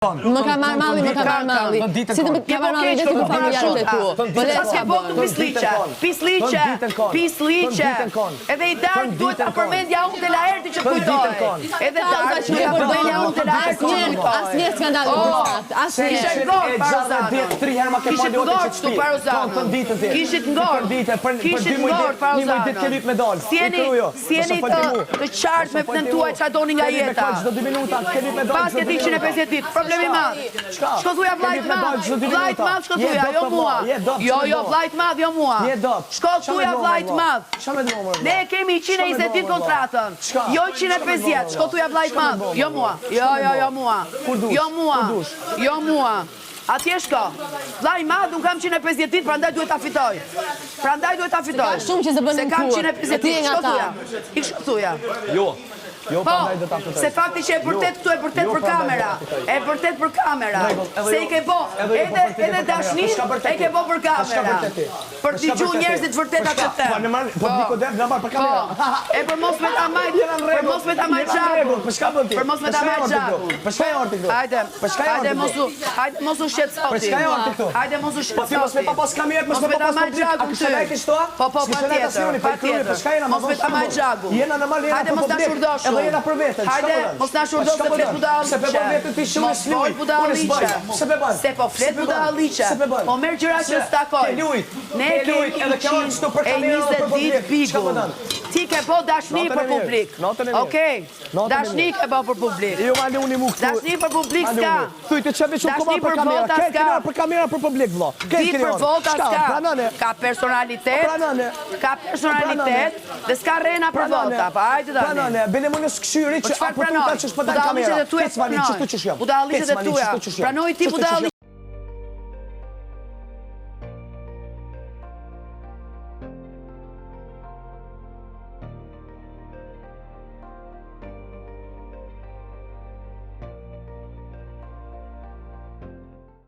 Më ka marrë malli. Si të më ka marrë malli dhe si të familjarët e tu. Sa s'ke botu pisliqe. Edhe i dark duhet ta përmendja unë të laerti që kujtoj. Edhe dark duhet ta përmendja unë të laerti. Asnjë skandal në Gustat. Kishit ngorë Parozano. Kishit ngorë këtu Parozano. Kishit ngorë Parozano. Si jeni të qartë me pëtën tuaj që doni nga jeta. Pas ke 150 ditë. Problemi madh. Shko thuja vlajt madh, shko thuja, jo mua. Jo, vlajt madh, jo mua. Shko thuja vlajt madh. Ne kemi 120 ditë kontratën. Jo 150, shko thuja vlajt madh. Jo mua. Jo mua. Atje shko. Vlajt madh, unë kam 150 ditë, prandaj duhet ta fitoj. Se kam 150 ditë, shko thuja. Shko thuja. Po, se fakti që e përtet këtu, e përtet për kamera. Se i ke bo, edhe dashnit, e ke bo për kamera. Për t'i gju njerëzit vërteta që tem. E për mos me ta majt gjaku. Hajde, mos u shqet soti. Mos me ta majt gjaku ty. Po, patjetër. Mos me ta majt gjaku. Hajde, mos ta shurdosh. Hajde, mos na shurdo se flet budalliqe. Mos budalliqe. Se po flet budalliqe. Po merr gjëra që s'takoj. Ne kemi 120 ditë bigu. Ti ke po dashni për publik. Okej? Dashni ke po për publik. Dashni për publik s'ka. Dashni për vota s'ka. Për kamera për publik, vlo. Di për vota s'ka. Ka personalitet dhe s'ka rena për vota. Pa hajde tani. Nësë këshyri që apo tuta që shpëtan kamera. Budalliqet e tuja. Pranoj ti budalliqet